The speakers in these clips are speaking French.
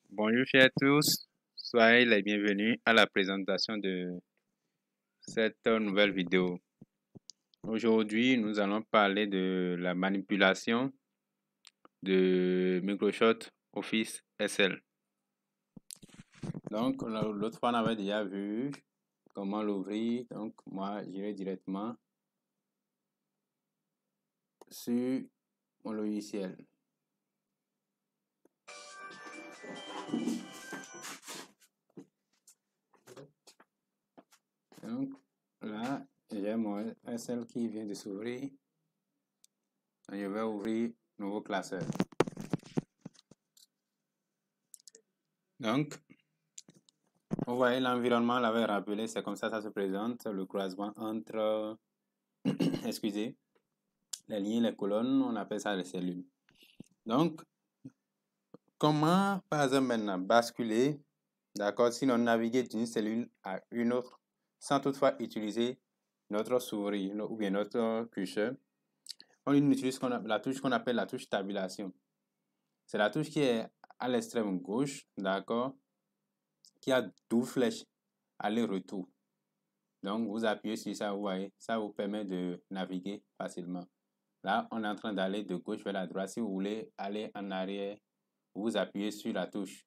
Bonjour chers tous, soyez les bienvenus à la présentation de cette nouvelle vidéo. Aujourd'hui, nous allons parler de la manipulation de Microsoft Office Excel. Donc, l'autre fois, on avait déjà vu comment l'ouvrir. Donc, moi, j'irai directement sur mon logiciel. Donc, là, j'ai mon Excel qui vient de s'ouvrir. Je vais ouvrir nouveau classeur. Donc, vous voyez, l'environnement l'avait rappelé, c'est comme ça se présente, le croisement entre, excusez, les lignes et les colonnes, on appelle ça les cellules. Donc, comment, par exemple, maintenant, basculer, d'accord, si on navigue d'une cellule à une autre, sans toutefois utiliser notre souris ou bien notre curseur, on utilise la touche qu'on appelle la touche tabulation. C'est la touche qui est à l'extrême gauche, d'accord, qui a 12 flèches aller-retour. Donc, vous appuyez sur ça, vous voyez, ça vous permet de naviguer facilement. Là, on est en train d'aller de gauche vers la droite. Si vous voulez aller en arrière, vous appuyez sur la touche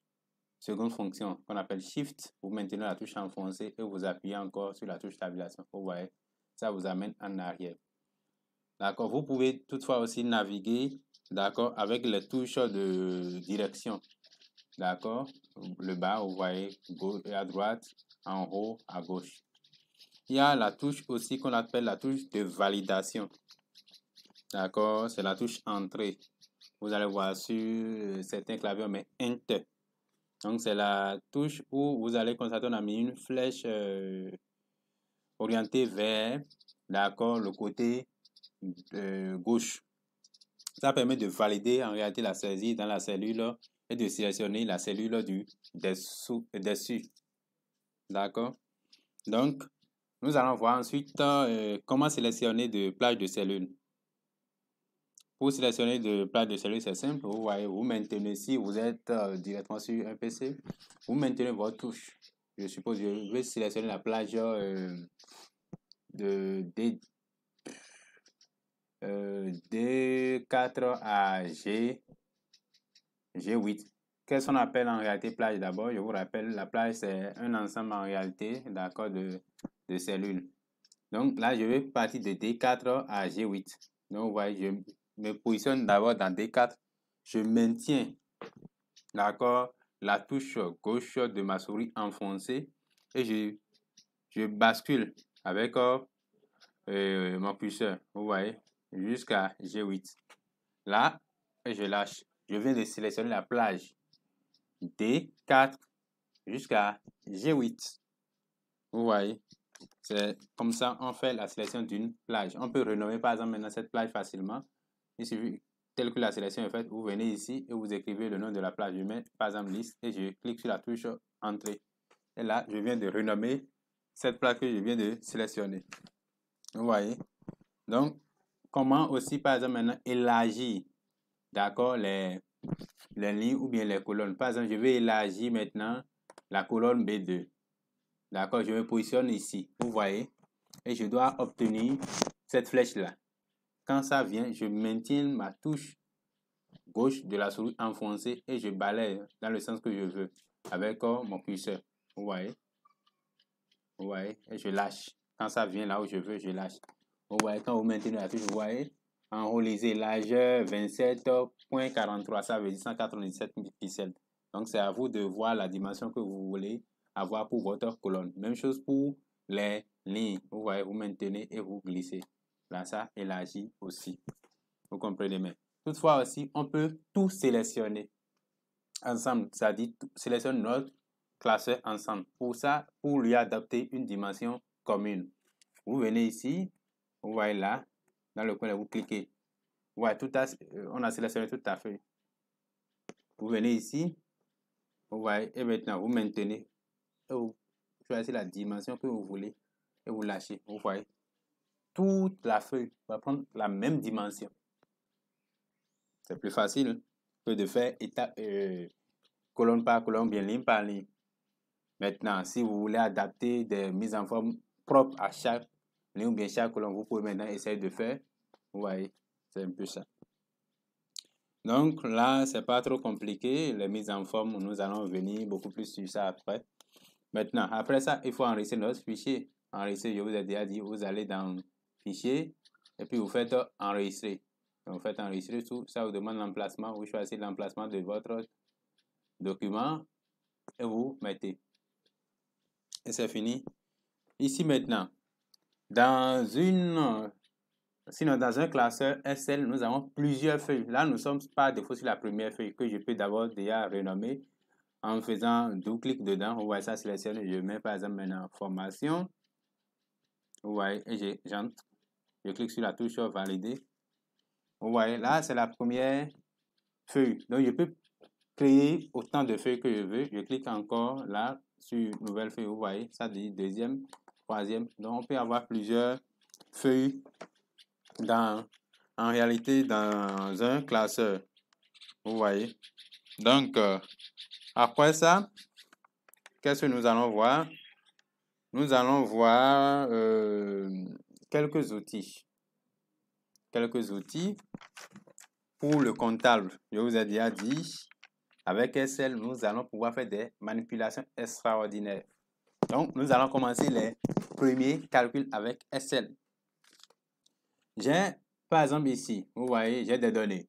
seconde fonction qu'on appelle Shift. Vous maintenez la touche enfoncée et vous appuyez encore sur la touche tabulation. Vous voyez, ça vous amène en arrière. D'accord, vous pouvez toutefois aussi naviguer, d'accord, avec les touches de direction. D'accord, le bas, vous voyez, à droite, en haut, à gauche. Il y a la touche aussi qu'on appelle la touche de validation. D'accord, c'est la touche entrée. Vous allez voir sur certains claviers, on met Enter. Donc, c'est la touche où vous allez constater qu'on a mis une flèche orientée vers, d'accord, le côté gauche. Ça permet de valider en réalité la saisie dans la cellule et de sélectionner la cellule dessus. D'accord. Donc, nous allons voir ensuite comment sélectionner de plages de cellules. Pour sélectionner de plages de cellules, c'est simple. Vous voyez, vous maintenez, si vous êtes directement sur un PC, vous maintenez votre touche. Je suppose que je vais sélectionner la plage de D4 à G8. Qu'est-ce qu'on appelle en réalité plage d'abord? Je vous rappelle, la plage, c'est un ensemble en réalité, d'accord, de cellules. Donc là, je vais partir de D4 à G8. Donc, vous voyez, je me positionne d'abord dans D4. Je maintiens, d'accord, la touche gauche de ma souris enfoncée et je bascule avec mon curseur, vous voyez, jusqu'à G8. Là, je lâche. Je viens de sélectionner la plage D4 jusqu'à G8. Vous voyez, c'est comme ça on fait la sélection d'une plage. On peut renommer par exemple maintenant cette plage facilement. Il suffit, tel que la sélection est faite, vous venez ici et vous écrivez le nom de la plage. Je mets par exemple liste et je clique sur la touche entrée. Et là, je viens de renommer cette plage que je viens de sélectionner. Vous voyez? Donc, comment aussi par exemple maintenant élargir, d'accord, les lignes ou bien les colonnes. Par exemple, je vais élargir maintenant la colonne B2. D'accord, je me positionne ici, vous voyez, et je dois obtenir cette flèche-là. Quand ça vient, je maintiens ma touche gauche de la souris enfoncée et je balaye dans le sens que je veux avec mon curseur. Vous voyez? Vous voyez? Et je lâche. Quand ça vient là où je veux, je lâche. Vous voyez, quand vous maintenez la touche, vous voyez, en haut, lisez largeur 27.43, ça veut dire 197 pixels. Donc, c'est à vous de voir la dimension que vous voulez avoir pour votre colonne. Même chose pour les lignes. Vous voyez, vous maintenez et vous glissez. Là, ça élargit aussi. Vous comprenez bien. Toutefois aussi, on peut tout sélectionner ensemble. Ça dit, sélectionne notre classeur ensemble. Pour ça, pour lui adapter une dimension commune. Vous venez ici, vous voyez là, dans le coin, vous cliquez. Vous voyez, on a sélectionné toute ta feuille. Vous venez ici, vous voyez, et maintenant vous maintenez. Et vous choisissez la dimension que vous voulez et vous lâchez. Vous voyez, toute la feuille va prendre la même dimension. C'est plus facile que de faire colonne par colonne, bien ligne par ligne. Maintenant, si vous voulez adapter des mises en forme propres à chaque ligne ou bien chaque colonne, vous pouvez maintenant essayer de faire. Vous voyez, c'est un peu ça. Donc là, c'est pas trop compliqué. Les mises en forme, nous allons venir beaucoup plus sur ça après. Maintenant, après ça, il faut enregistrer notre fichier. Enregistrer, je vous ai déjà dit, vous allez dans Fichier et puis vous faites Enregistrer. Donc, vous faites Enregistrer, tout ça vous demande l'emplacement. Vous choisissez l'emplacement de votre document et vous mettez. Et c'est fini. Ici maintenant, dans un classeur SL, nous avons plusieurs feuilles. Là, nous sommes par défaut sur la première feuille que je peux d'abord déjà renommer en faisant double-clic dedans. Vous voyez ça sélectionné. Je mets par exemple maintenant formation. Vous voyez, et j'entre. Je clique sur la touche valider. Vous voyez, là, c'est la première feuille. Donc, je peux créer autant de feuilles que je veux. Je clique encore là sur nouvelle feuille. Vous voyez, ça dit deuxième, troisième. Donc, on peut avoir plusieurs feuilles en réalité dans un classeur. Vous voyez. Donc, après ça, qu'est-ce que nous allons voir? Nous allons voir quelques outils. Quelques outils pour le comptable. Je vous ai déjà dit, avec SL, nous allons pouvoir faire des manipulations extraordinaires. Donc, nous allons commencer les premiers calculs avec SL. J'ai, par exemple, ici, vous voyez, j'ai des données.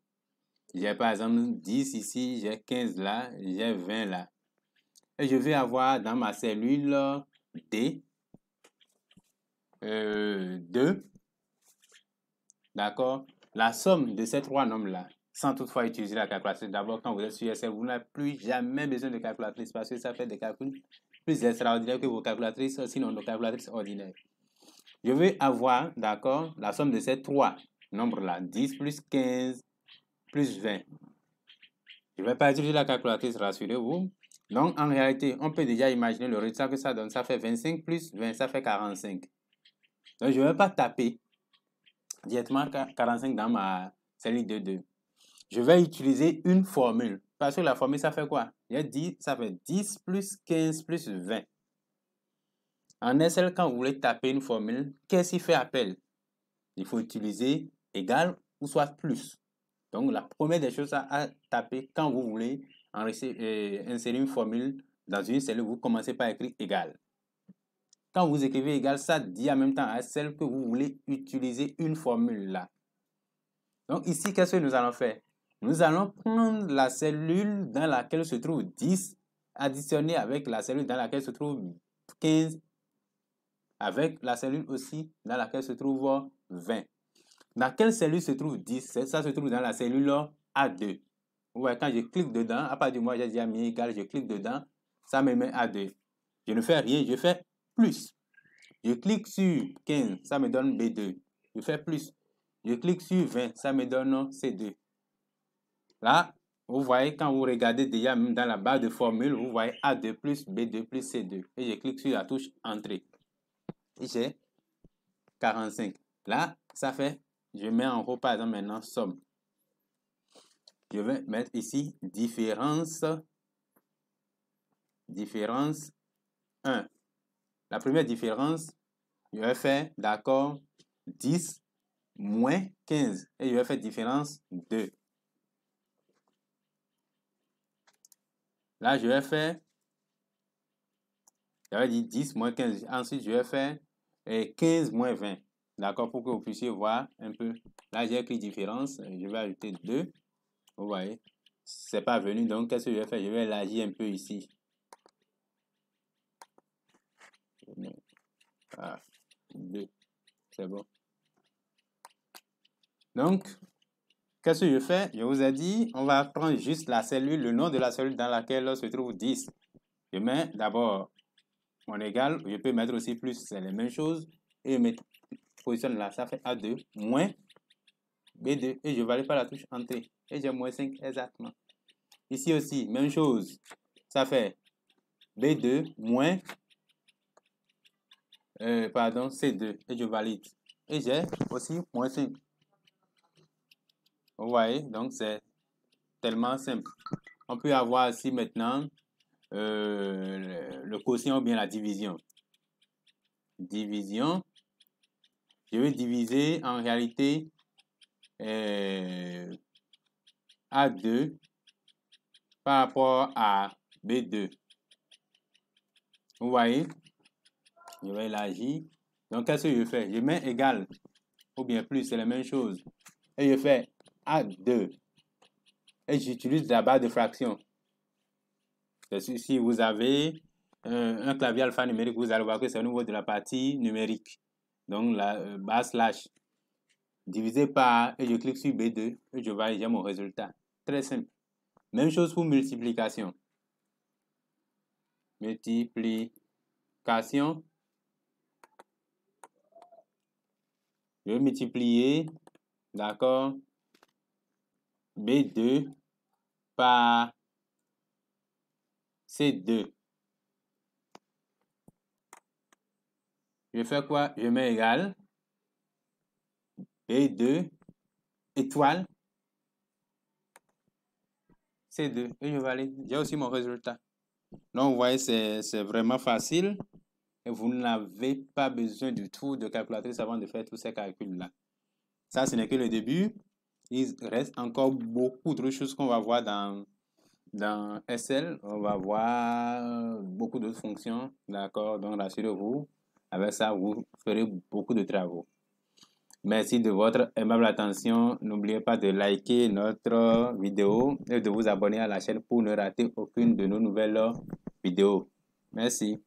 J'ai, par exemple, 10 ici, j'ai 15 là, j'ai 20 là. Et je vais avoir dans ma cellule D, 2, d'accord, la somme de ces trois nombres-là, sans toutefois utiliser la calculatrice. D'abord, quand vous êtes sur SL, vous n'avez plus jamais besoin de calculatrice parce que ça fait des calculs plus extraordinaires que vos calculatrices, sinon nos calculatrices ordinaires. Je vais avoir, d'accord, la somme de ces trois nombres-là, 10 plus 15 plus 20. Je ne vais pas utiliser la calculatrice, rassurez-vous. Donc, en réalité, on peut déjà imaginer le résultat que ça donne. Ça fait 25 plus 20, ça fait 45. Donc, je ne vais pas taper directement 45 dans ma cellule de 2. Je vais utiliser une formule. Parce que la formule, ça fait quoi? J'ai dit, ça fait 10 plus 15 plus 20. En SL, quand vous voulez taper une formule, qu'est-ce qui fait appel? Il faut utiliser égal ou soit plus. Donc, la première des choses à taper quand vous voulez insérer une formule dans une cellule, vous commencez par écrire égal. Quand vous écrivez égal, ça dit en même temps à celle que vous voulez utiliser une formule là. Donc, ici, qu'est-ce que nous allons faire? Nous allons prendre la cellule dans laquelle se trouve 10, additionner avec la cellule dans laquelle se trouve 15, avec la cellule aussi dans laquelle se trouve 20. Dans quelle cellule se trouve 10? Ça se trouve dans la cellule A2. Vous voyez, quand je clique dedans, à partir du moment où j'ai déjà mis égal, je clique dedans, ça me met A2. Je ne fais rien, je fais plus. Je clique sur 15, ça me donne B2. Je fais plus. Je clique sur 20, ça me donne C2. Là, vous voyez, quand vous regardez déjà même dans la barre de formule, vous voyez A2 plus B2 plus C2. Et je clique sur la touche Entrée. Et j'ai 45. Là, ça fait, je mets en haut par exemple maintenant somme. Je vais mettre ici différence 1. La première différence, je vais faire, d'accord, 10 moins 15. Et je vais faire différence 2. Là, je vais faire, j'avais dit 10 moins 15. Ensuite, je vais faire 15 moins 20. D'accord, pour que vous puissiez voir un peu. Là, j'ai écrit différence. Je vais ajouter 2. Vous voyez, c'est pas venu. Donc, qu'est-ce que je vais faire? Je vais élargir un peu ici. Ah, 2. C'est bon. Donc, qu'est-ce que je fais? Je vous ai dit, on va prendre juste la cellule, le nom de la cellule dans laquelle se trouve 10. Je mets d'abord mon égal. Je peux mettre aussi plus, c'est la même chose. Et je positionne là, ça fait A2 moins B2. Et je valide par la touche Entrée. Et j'ai moins 5 exactement. Ici aussi, même chose. Ça fait B2 moins C2. Et je valide. Et j'ai aussi moins 5. Vous voyez, donc c'est tellement simple. on peut avoir aussi maintenant le quotient ou bien la division. Division, je vais diviser en réalité A2 par rapport à B2. Vous voyez, je vais élargir. Donc, qu'est-ce que je fais? Je mets égal ou bien plus, c'est la même chose. Et je fais A2. Et j'utilise la barre de fraction. Si vous avez un clavier alphanumérique, vous allez voir que c'est au niveau de la partie numérique. Donc, la barre slash divisé par, et je clique sur B2, et je vais, j'ai mon résultat. Très simple. Même chose pour multiplication. Multiplication. Je vais multiplier, d'accord, B2 par C2. Je fais quoi? Je mets égal B2 étoile C2 et je valide. J'ai aussi mon résultat. Donc, vous voyez, c'est vraiment facile et vous n'avez pas besoin du tout de calculatrice avant de faire tous ces calculs-là. Ça, ce n'est que le début. Il reste encore beaucoup d'autres choses qu'on va voir dans SL. On va voir beaucoup d'autres fonctions. D'accord? Donc, rassurez-vous. Avec ça, vous ferez beaucoup de travaux. Merci de votre aimable attention. N'oubliez pas de liker notre vidéo et de vous abonner à la chaîne pour ne rater aucune de nos nouvelles vidéos. Merci.